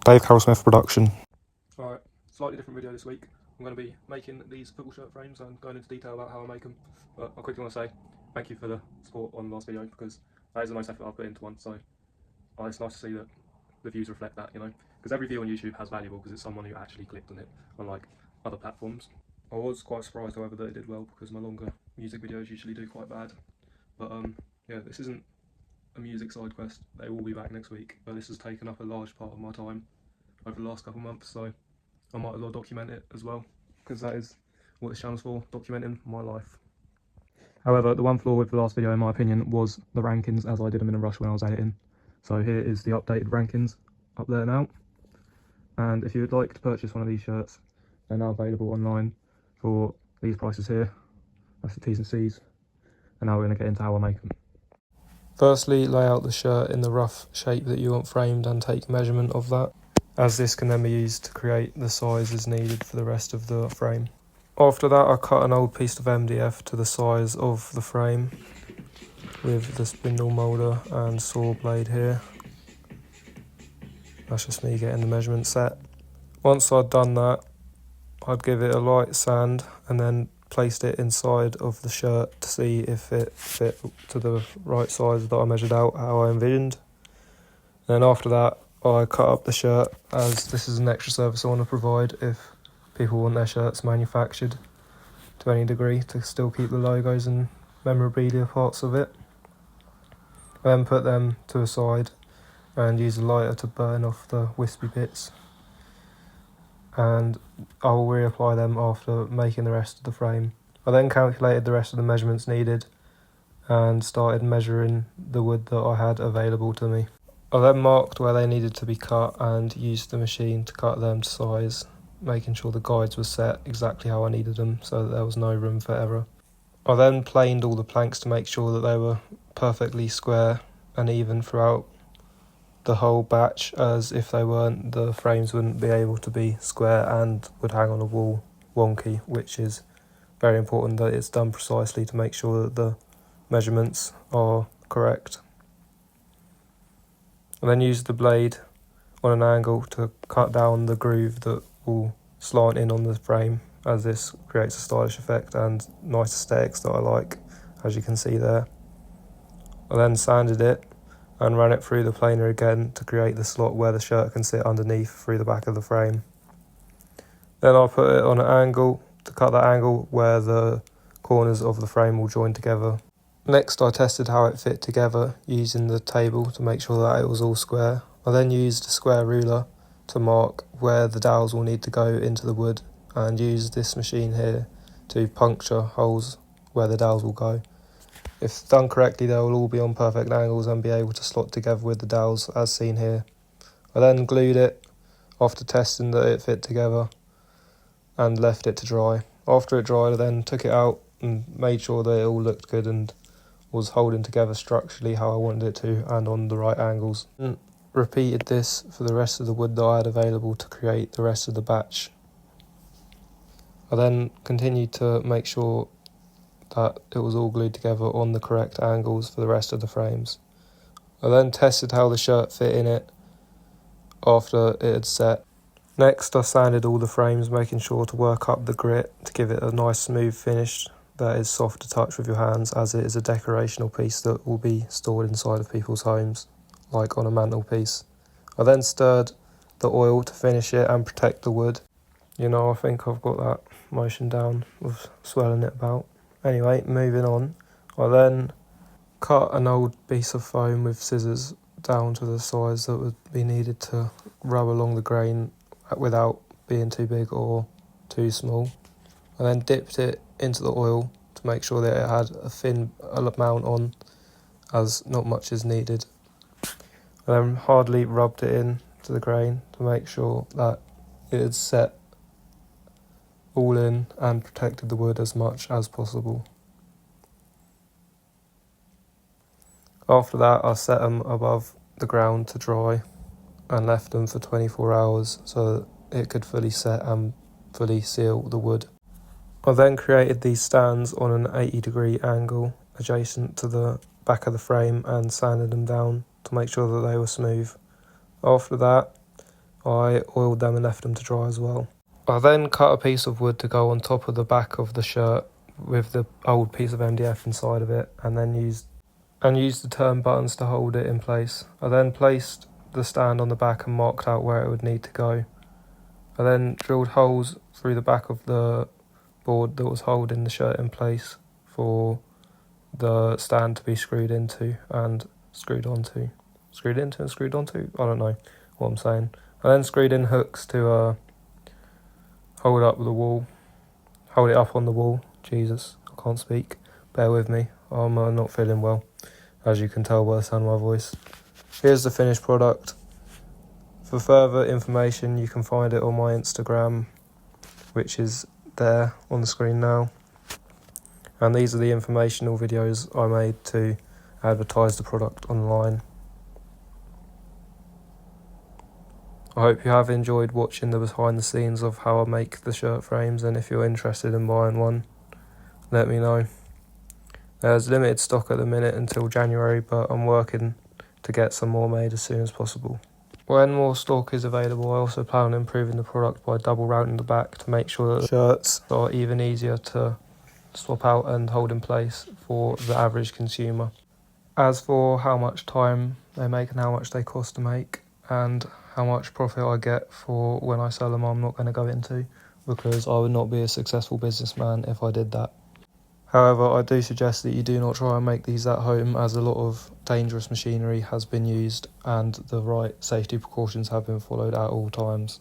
Dave Carroll-Smith production. Alright, slightly different video this week. I'm going to be making these football shirt frames and going into detail about how I make them. But I quickly want to say thank you for the support on the last video, because that is the most effort I've put into one. So it's nice to see that the views reflect that, you know, because every view on YouTube has value because it's someone who actually clicked on it, unlike other platforms. I was quite surprised, however, that it did well, because my longer music videos usually do quite bad. But yeah, this isn't a music side quest. They will be back next week, but this has taken up a large part of my time over the last couple of months, so I might as well document it as well, because that is what this channel's for, documenting my life. However, the one flaw with the last video, in my opinion, was the rankings, as I did them in a rush when I was editing. So here is the updated rankings up there now. And if you would like to purchase one of these shirts, they're now available online for these prices here. That's the T's and C's. And now we're going to get into how I make them. Firstly, lay out the shirt in the rough shape that you want framed and take measurement of that, as this can then be used to create the sizes needed for the rest of the frame. After that, I cut an old piece of MDF to the size of the frame with the spindle moulder and saw blade here. That's just me getting the measurement set. Once I'd done that, I'd give it a light sand and then placed it inside of the shirt to see if it fit to the right size that I measured out, how I envisioned. Then after that, I cut up the shirt, as this is an extra service I want to provide if people want their shirts manufactured to any degree, to still keep the logos and memorabilia parts of it. I then put them to a side and use a lighter to burn off the wispy bits, and I will reapply them after making the rest of the frame. I then calculated the rest of the measurements needed and started measuring the wood that I had available to me. I then marked where they needed to be cut and used the machine to cut them to size, making sure the guides were set exactly how I needed them so that there was no room for error. I then planed all the planks to make sure that they were perfectly square and even throughout the whole batch, as if they weren't, the frames wouldn't be able to be square and would hang on a wall wonky, which is very important that it's done precisely to make sure that the measurements are correct. I then used the blade on an angle to cut down the groove that will slant in on the frame, as this creates a stylish effect and nice aesthetics that I like, as you can see there. I then sanded it and ran it through the planer again to create the slot where the shirt can sit underneath through the back of the frame. Then I put it on an angle to cut that angle where the corners of the frame will join together. Next, I tested how it fit together using the table to make sure that it was all square. I then used a square ruler to mark where the dowels will need to go into the wood, and used this machine here to puncture holes where the dowels will go. If done correctly, they will all be on perfect angles and be able to slot together with the dowels as seen here. I then glued it after testing that it fit together and left it to dry. After it dried, I then took it out and made sure that it all looked good and was holding together structurally how I wanted it to and on the right angles. And repeated this for the rest of the wood that I had available to create the rest of the batch. I then continued to make sure that it was all glued together on the correct angles for the rest of the frames. I then tested how the shirt fit in it after it had set. Next, I sanded all the frames, making sure to work up the grit to give it a nice smooth finish that is soft to touch with your hands, as it is a decorational piece that will be stored inside of people's homes, like on a mantelpiece. I then stirred the oil to finish it and protect the wood. You know, I think I've got that motion down with swelling it about. Anyway, moving on. I then cut an old piece of foam with scissors down to the size that would be needed to rub along the grain without being too big or too small. I then dipped it into the oil to make sure that it had a thin amount on, as not much is needed. I then hardly rubbed it in to the grain to make sure that it had set all in and protected the wood as much as possible. After that, I set them above the ground to dry and left them for 24 hours so that it could fully set and fully seal the wood. I then created these stands on an 80-degree angle adjacent to the back of the frame and sanded them down to make sure that they were smooth. After that, I oiled them and left them to dry as well. I then cut a piece of wood to go on top of the back of the shirt with the old piece of MDF inside of it, and then used the turn buttons to hold it in place. I then placed the stand on the back and marked out where it would need to go. I then drilled holes through the back of the board that was holding the shirt in place for the stand to be screwed into and screwed onto. Screwed into and screwed onto? I don't know what I'm saying. I then screwed in hooks to hold it up on the wall. Jesus, I can't speak. Bear with me. I'm not feeling well, as you can tell by the sound of my voice. Here's the finished product. For further information, you can find it on my Instagram, which is there on the screen now. And these are the informational videos I made to advertise the product online. I hope you have enjoyed watching the behind the scenes of how I make the shirt frames, and if you're interested in buying one, let me know. There's limited stock at the minute until January, but I'm working to get some more made as soon as possible. When more stock is available, I also plan on improving the product by double routing the back to make sure that the shirts are even easier to swap out and hold in place for the average consumer. As for how much time they make and how much they cost to make and how much profit I get for when I sell them, I'm not going to go into, because I would not be a successful businessman if I did that. However, I do suggest that you do not try and make these at home, as a lot of dangerous machinery has been used and the right safety precautions have been followed at all times.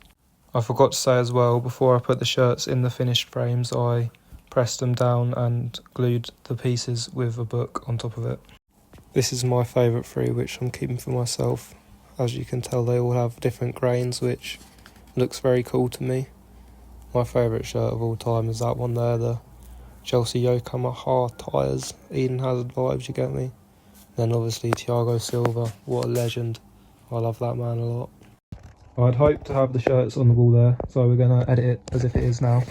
I forgot to say as well, before I put the shirts in the finished frames, I pressed them down and glued the pieces with a book on top of it. This is my favourite three, which I'm keeping for myself. As you can tell, they all have different grains, which looks very cool to me. My favourite shirt of all time is that one there, the Chelsea Yokohama hard tyres, Eden Hazard vibes, you get me? Then obviously Thiago Silva, what a legend. I love that man a lot. I'd hoped to have the shirts on the wall there, so we're going to edit it as if it is now,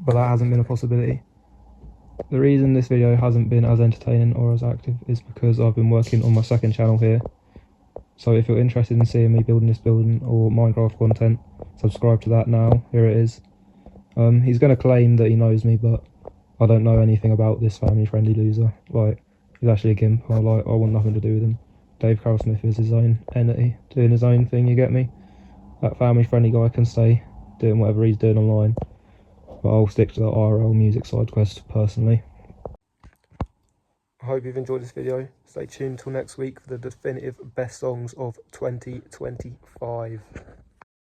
but that hasn't been a possibility. The reason this video hasn't been as entertaining or as active is because I've been working on my second channel here. So if you're interested in seeing me building this building or Minecraft content, subscribe to that now. Here it is. He's going to claim that he knows me, but I don't know anything about this family-friendly loser. Like, he's actually a gimp. I want nothing to do with him. Dave Carroll Smith is his own entity, doing his own thing, you get me? That family-friendly guy can stay doing whatever he's doing online, but I'll stick to the IRL music side quest personally. I hope you've enjoyed this video. Stay tuned till next week for the definitive best songs of 2025.